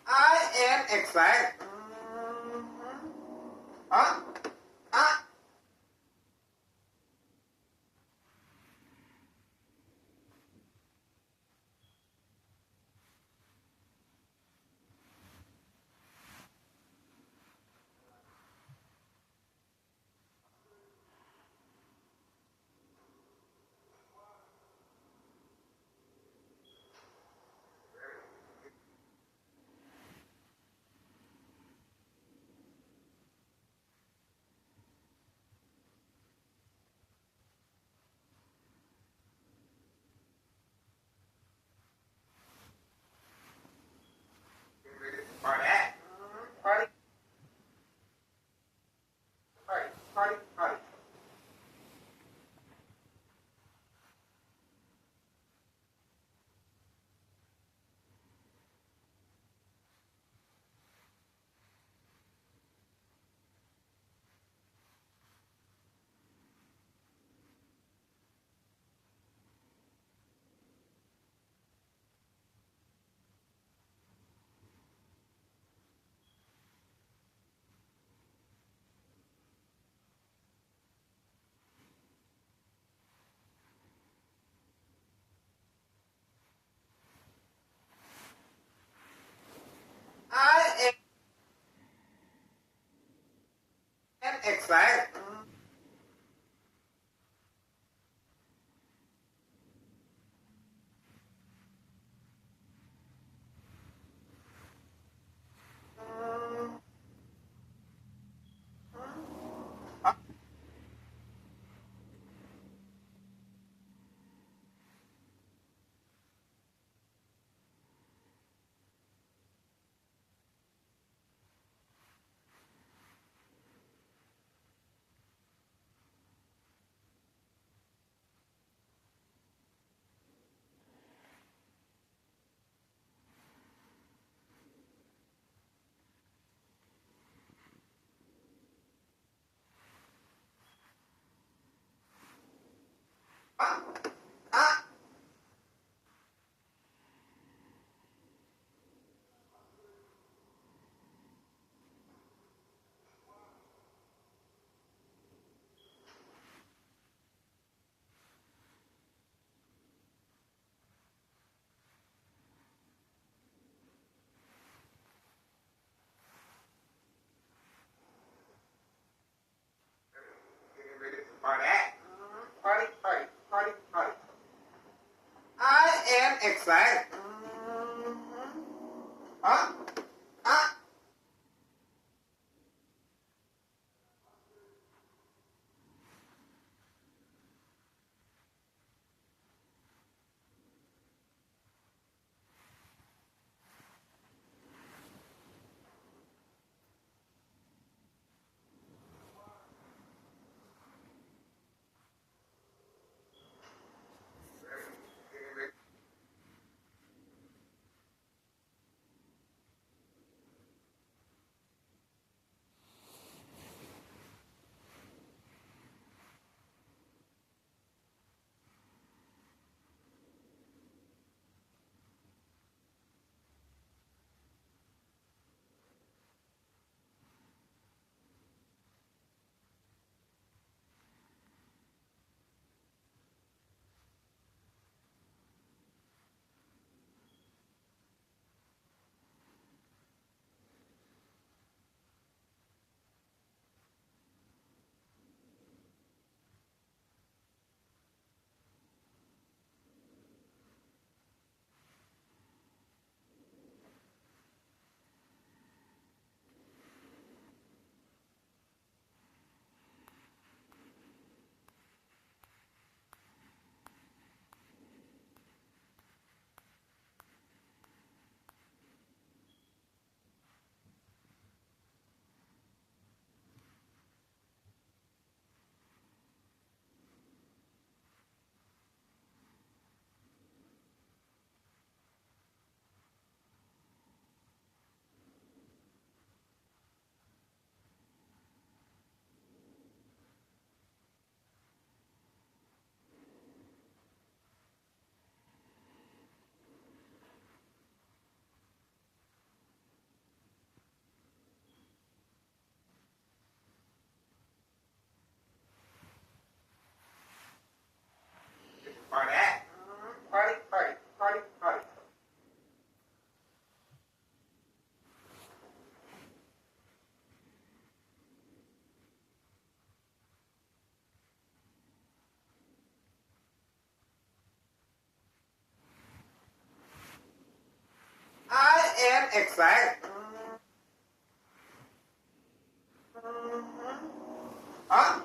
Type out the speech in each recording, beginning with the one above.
I am excited. Huh? Party. Party. Party. Party. Party. I am excited. Party. Party. Party. Party. Party. I am excited. Huh? excited. Huh?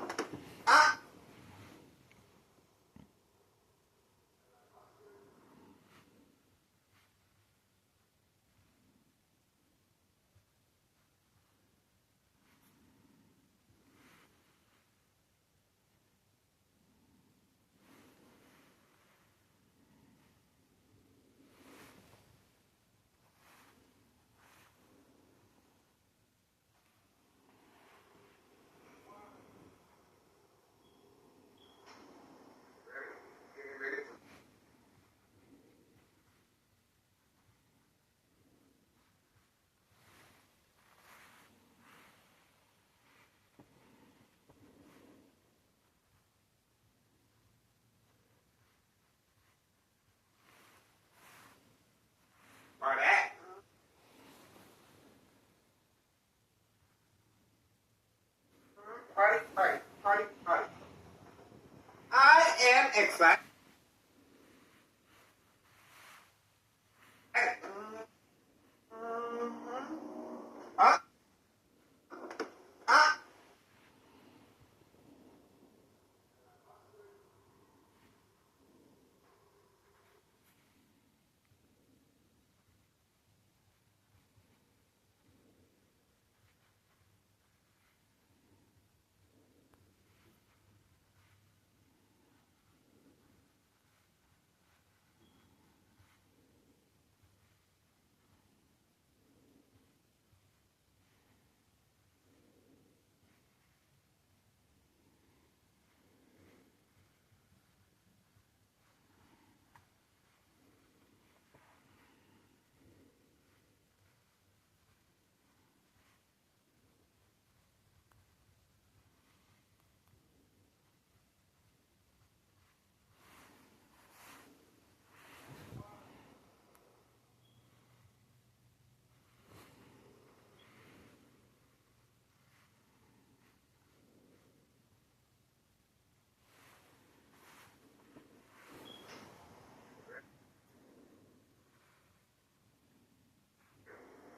Huh? For that. Party, party, party, party. I am excited. Huh? Huh?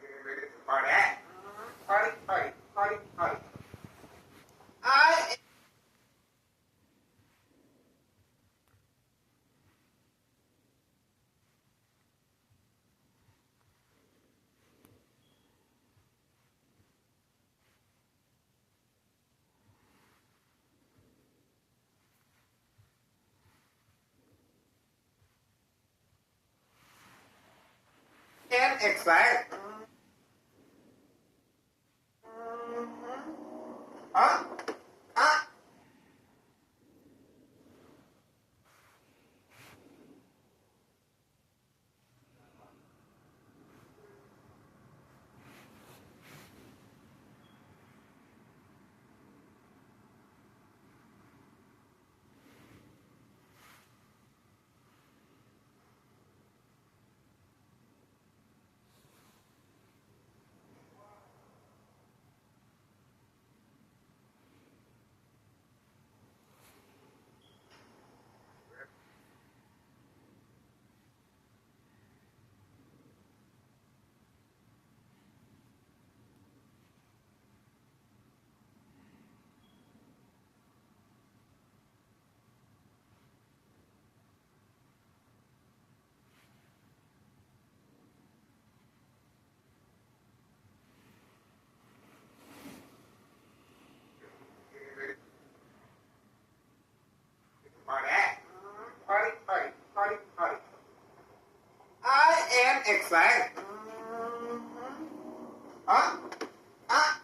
Getting ready for that. Party, party, party, party. I am excited. Huh? Huh? Getting ready for that. Party, party, party, party. I am excited. Huh? Huh?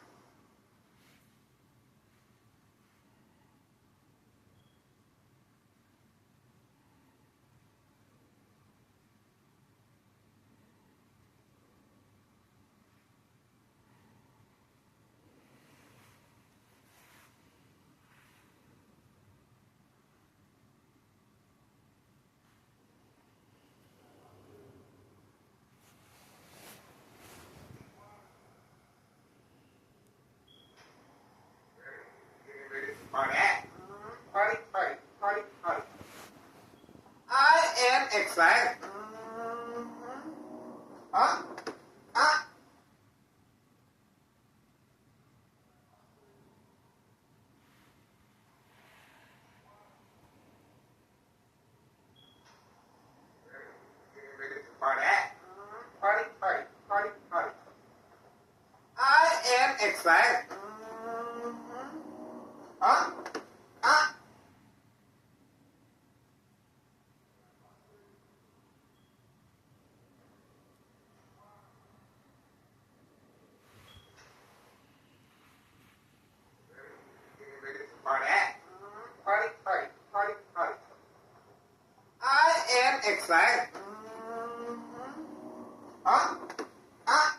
Getting ready for that. Party, party, party, party. I am excited. Huh? Huh? exact. Huh? Ah. Getting ready to party. Party, party, party, party. I am excited. Huh? Ah.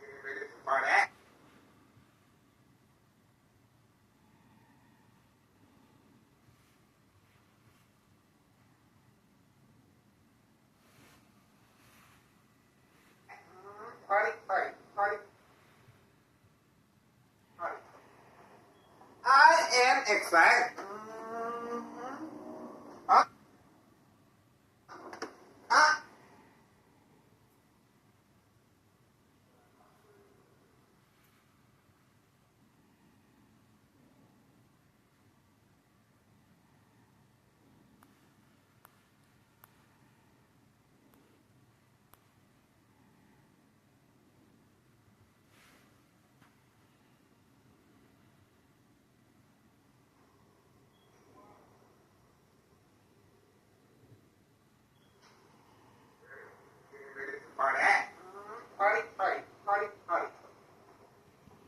Getting ready to party. Party, party, party, party. I am excited. Huh? Ah. Getting ready to party. Party, party, party, party.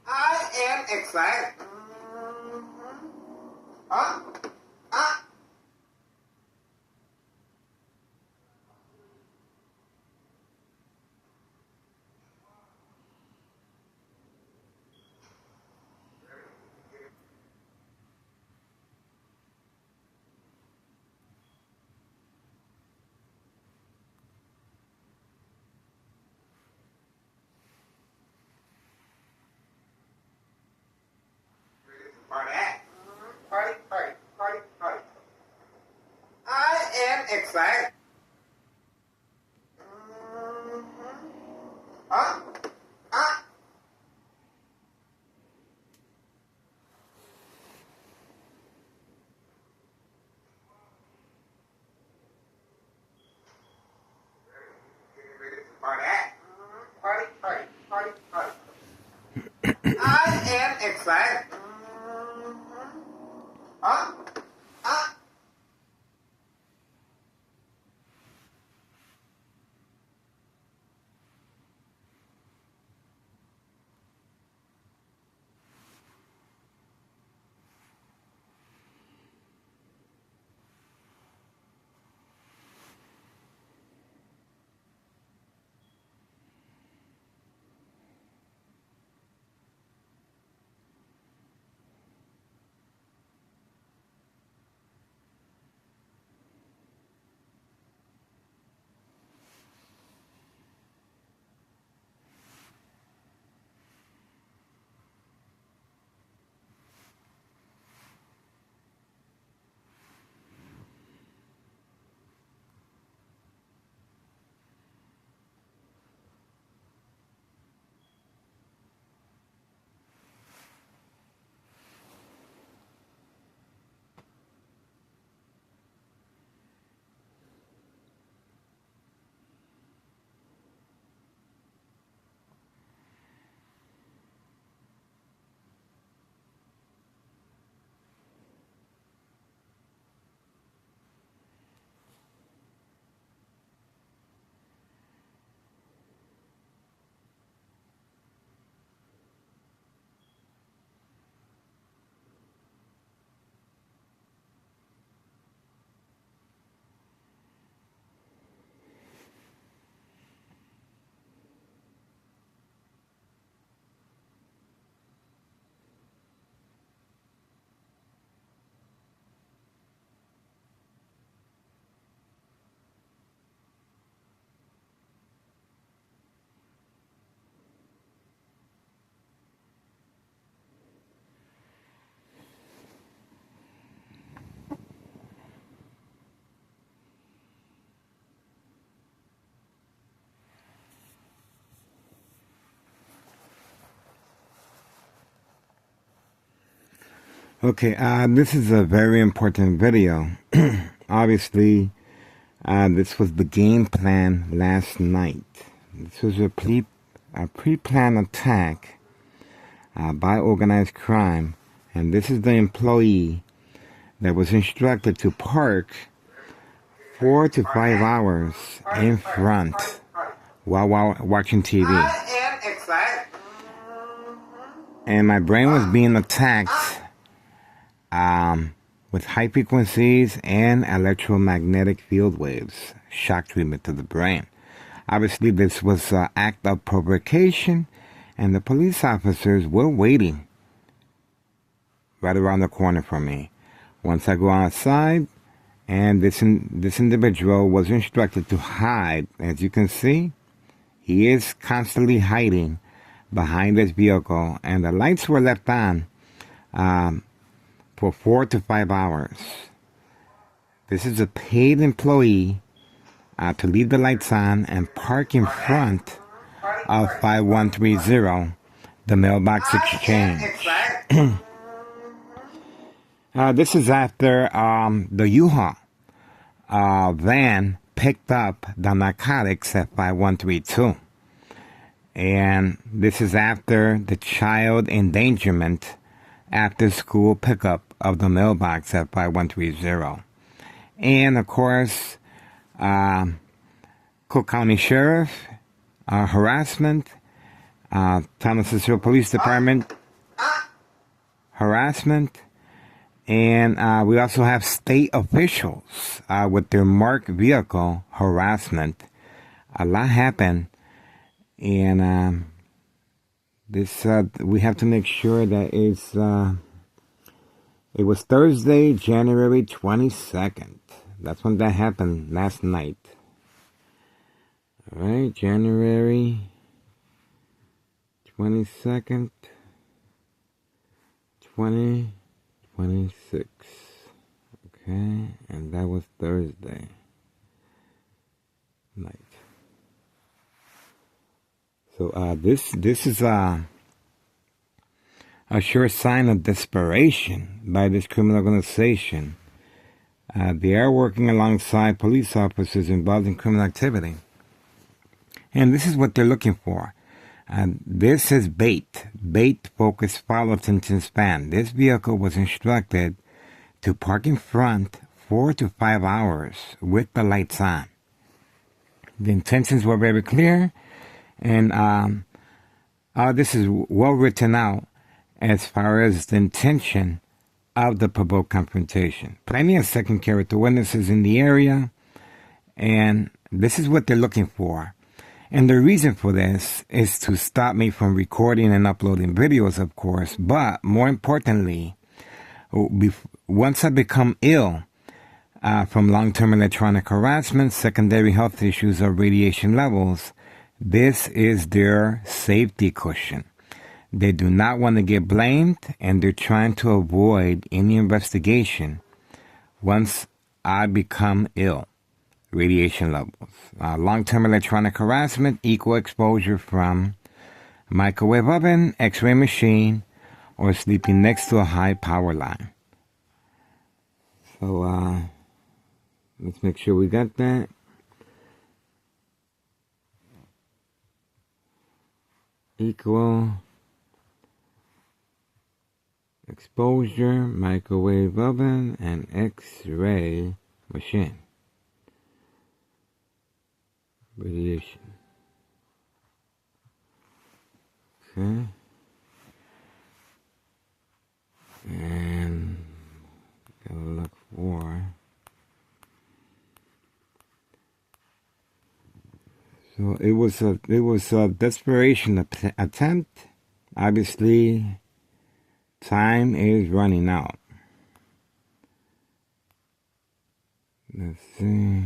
I am excited. Huh? Ah. Ready to party. Party, party, party, party. I am excited. Huh? Ah. Getting ready to party. Party, party, party, party. I am excited. Huh? Ah. Okay, this is a very important video. Obviously, this was the game plan last night. This was a pre-planned attack by organized crime, and this is the employee that was instructed to park 4 to 5 hours in front while watching TV. I am excited. And my brain was being attacked with high frequencies and electromagnetic field waves, shock treatment to the brain. Obviously, this was an act of provocation, and the police officers were waiting right around the corner from me. Once I go outside, and this individual was instructed to hide. As you can see, he is constantly hiding behind this vehicle, and the lights were left on for 4 to 5 hours. This is a paid employee to leave the lights on and park in front of 5130, the mailbox exchange. This is after the U-Haul van picked up the narcotics at 5132. And this is after the child endangerment after school pickup of the mailbox at 5130. And of course, Cook County Sheriff, harassment, Thomas Cicero Police Department, harassment, and we also have state officials with their marked vehicle harassment. A lot happened, and this we have to make sure that it was Thursday, January 22nd. That's when that happened, last night. All right, January 22nd, 2026. Okay, and that was Thursday night. So this is a sure sign of desperation by this criminal organization. They are working alongside police officers involved in criminal activity. And this is what they're looking for. This is bait-focused follow attention span. This vehicle was instructed to park in front 4 to 5 hours with the lights on. The intentions were very clear, and this is well written out as far as the intention of the provoked confrontation. Plenty of second character witnesses in the area, and this is what they're looking for. And the reason for this is to stop me from recording and uploading videos, of course, but more importantly, once I become ill from long-term electronic harassment, secondary health issues, or radiation levels, this is their safety cushion. They do not want to get blamed, and they're trying to avoid any investigation once I become ill. Radiation levels. Long-term electronic harassment, equal exposure from microwave oven, x-ray machine, or sleeping next to a high power line. So, let's make sure we got that. Equal exposure, microwave oven, and x-ray machine. Radiation. Okay. And gotta look for. So it was a desperation attempt. Obviously, time is running out. Let's see.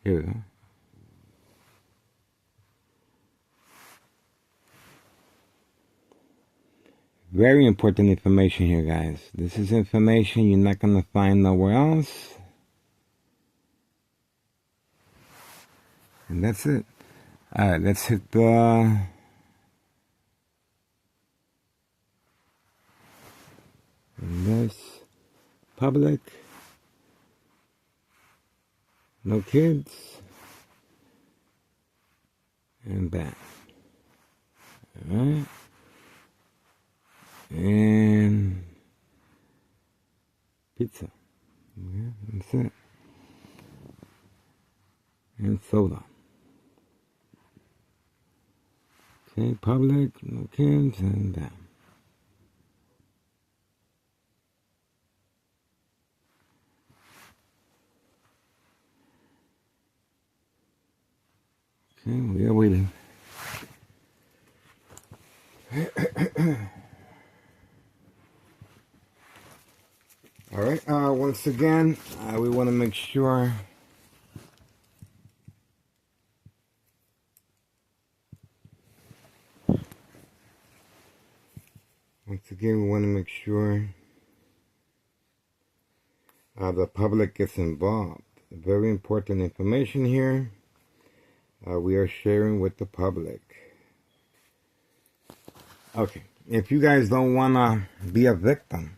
Here we go. Very important information here, guys. This is information you're not going to find nowhere else. And that's it. Alright, let's hit the And this public, no kids, and bam. Alright. And pizza. Yeah, that's it. And soda. Okay, public, no kids, and bam. Okay, we are waiting. Alright, once again, we want to make sure the public gets involved. Very important information here. We are sharing with the public. Okay, if you guys don't want to be a victim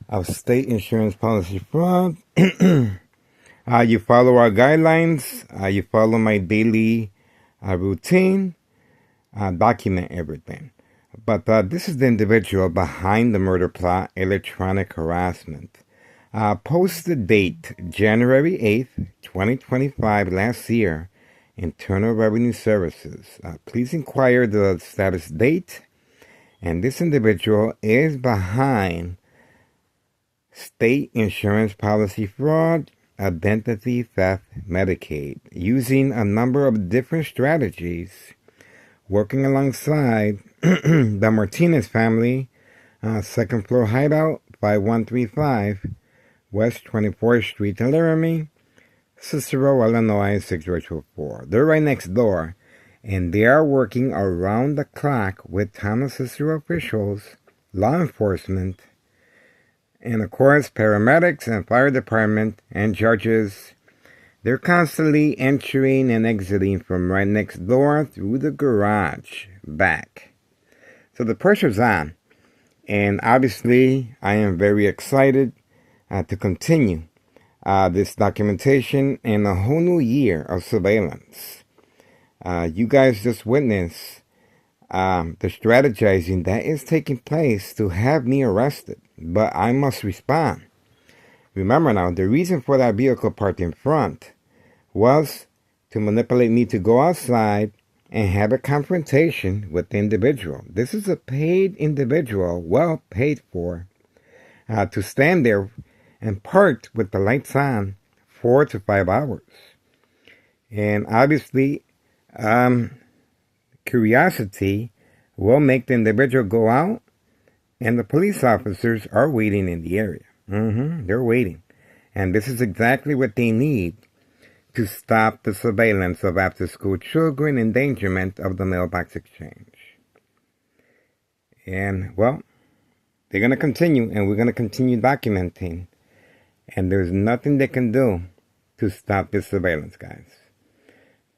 of state insurance policy fraud, you follow our guidelines, you follow my daily routine, document everything. But this is the individual behind the murder plot, electronic harassment. Posted date January 8th, 2025, last year, Internal Revenue Services. Please inquire the status date. And this individual is behind state insurance policy fraud, identity theft, Medicaid, using a number of different strategies, working alongside the Martinez family, second floor hideout, 5135 West 24th Street in Laramie, Cicero, Illinois, 60204. They're right next door, and they are working around the clock with Thomas Cicero officials, law enforcement, and of course paramedics and fire department and judges. They're constantly entering and exiting from right next door through the garage back. So the pressure's on, and obviously I am very excited to continue this documentation and a whole new year of surveillance. You guys just witnessed the strategizing that is taking place to have me arrested, but I must respond. Remember now, the reason for that vehicle parked in front was to manipulate me to go outside and have a confrontation with the individual. This is a paid individual, well paid for, to stand there and parked with the lights on 4 to 5 hours. And obviously, curiosity will make the individual go out, and the police officers are waiting in the area. They're waiting. And this is exactly what they need to stop the surveillance of after-school children, endangerment of the mailbox exchange. And, well, they're going to continue, and we're going to continue documenting. And there's nothing they can do to stop this surveillance, guys.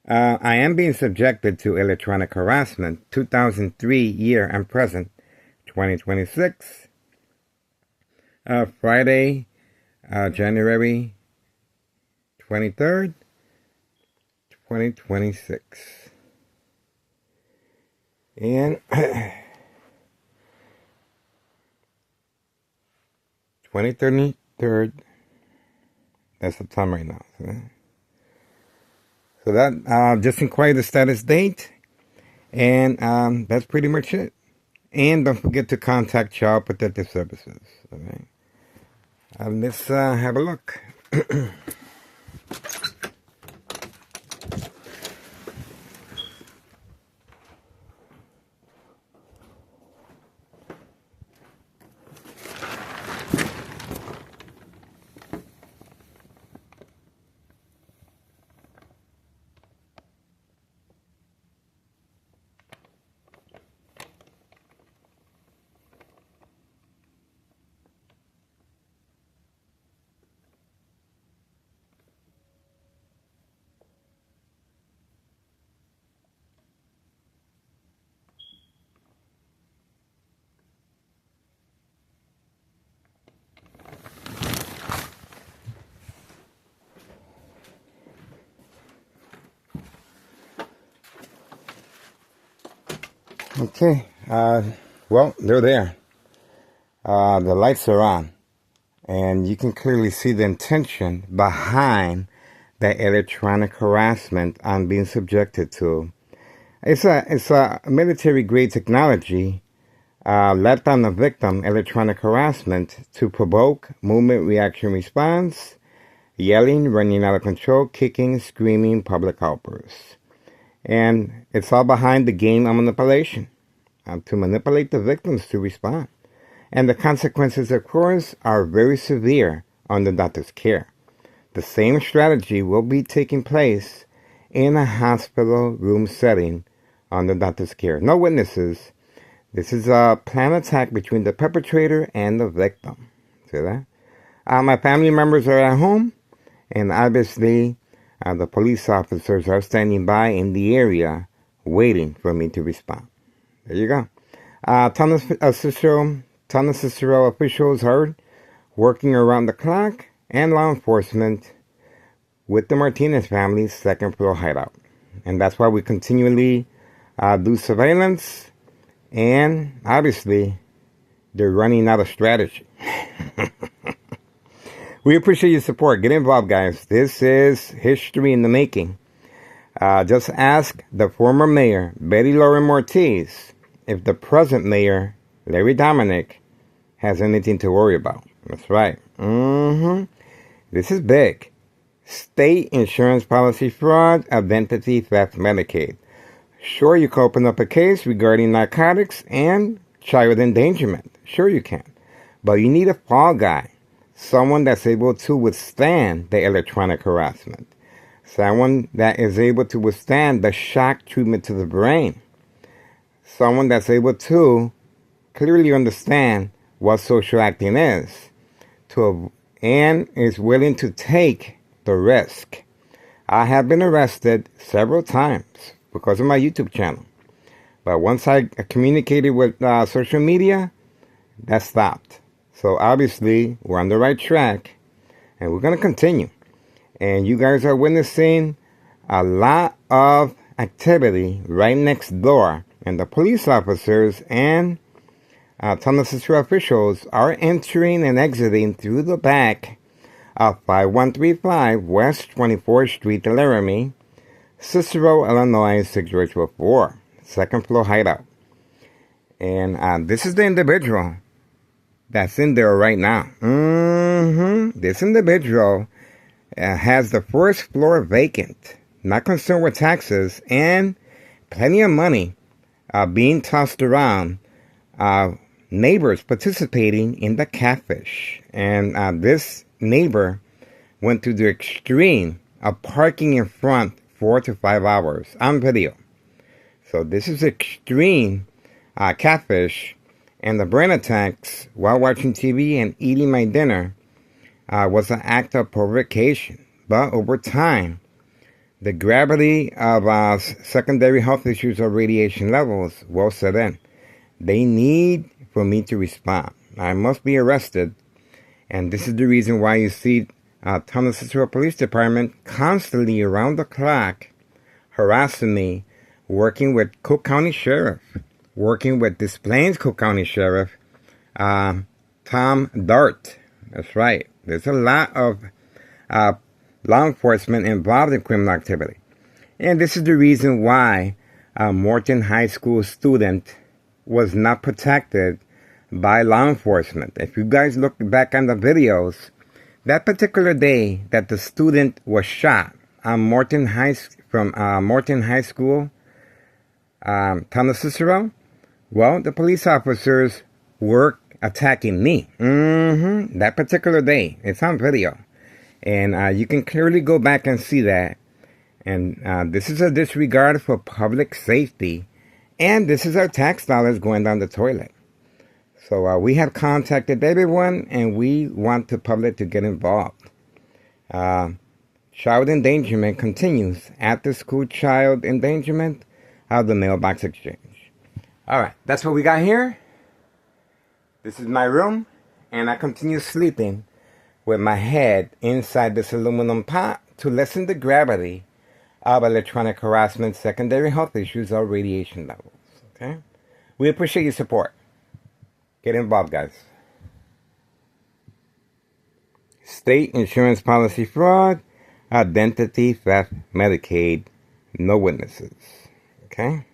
I am being subjected to electronic harassment, 2003 year and present, 2026. Friday, January 23rd, 2026. And 23rd, that's the time right now. So that, just inquire the status date, and that's pretty much it. And don't forget to contact Child Protective Services. Okay? Let's have a look. Okay, well, they're there. The lights are on, and you can clearly see the intention behind the electronic harassment I'm being subjected to. It's a military grade technology left on the victim electronic harassment to provoke movement reaction response, yelling, running out of control, kicking, screaming, public outbursts. And it's all behind the game of manipulation to manipulate the victims to respond. And the consequences, of course, are very severe on the doctor's care. The same strategy will be taking place in a hospital room setting on the doctor's care. No witnesses. This is a planned attack between the perpetrator and the victim. See that? My family members are at home, and obviously the police officers are standing by in the area waiting for me to respond. There you go. Ton of Cicero officials are working around the clock, and law enforcement with the Martinez family's second floor hideout. And that's why we continually do surveillance, and obviously they're running out of strategy. We appreciate your support. Get involved, guys. This is history in the making. Just ask the former mayor, Betty Lauren Ortiz, if the present mayor, Larry Dominic, has anything to worry about. That's right. This is big. State insurance policy fraud, identity theft, Medicaid. Sure, you can open up a case regarding narcotics and child endangerment. Sure you can. But you need a fall guy. Someone that's able to withstand the electronic harassment. Someone that is able to withstand the shock treatment to the brain. Someone that's able to clearly understand what social acting is. And is willing to take the risk. I have been arrested several times because of my YouTube channel. But once I communicated with social media, that stopped. So obviously, we're on the right track, and we're going to continue. And you guys are witnessing a lot of activity right next door. And the police officers and Thomas Cicero officials are entering and exiting through the back of 5135 West 24th Street, Laramie, Cicero, Illinois 60804, second floor hideout. And this is the individual that's in there right now. This individual has the first floor vacant, not concerned with taxes, and plenty of money being tossed around. Neighbors participating in the catfish. And this neighbor went to the extreme of parking in front 4 to 5 hours on video. So this is extreme catfish. And the brain attacks while watching TV and eating my dinner was an act of provocation. But over time, the gravity of secondary health issues or radiation levels will set in. They need for me to respond. I must be arrested. And this is the reason why you see Thomas Cicero Police Department constantly around the clock harassing me, working with Cook County Sheriff, working with Des Plaines Cook County Sheriff, Tom Dart. That's right. There's a lot of law enforcement involved in criminal activity. And this is the reason why Morton High School student was not protected by law enforcement. If you guys look back on the videos, that particular day that the student was shot on Morton High School, Thomas Cicero, well, the police officers were attacking me. That particular day. It's on video. And you can clearly go back and see that. And this is a disregard for public safety. And this is our tax dollars going down the toilet. So we have contacted everyone, and we want the public to get involved. Child endangerment continues. After school child endangerment of the mailbox exchange. All right, that's what we got here. This is my room, and I continue sleeping with my head inside this aluminum pot to lessen the gravity of electronic harassment, secondary health issues, or radiation levels. Okay? We appreciate your support. Get involved, guys. State insurance policy fraud, identity theft, Medicaid, no witnesses. Okay?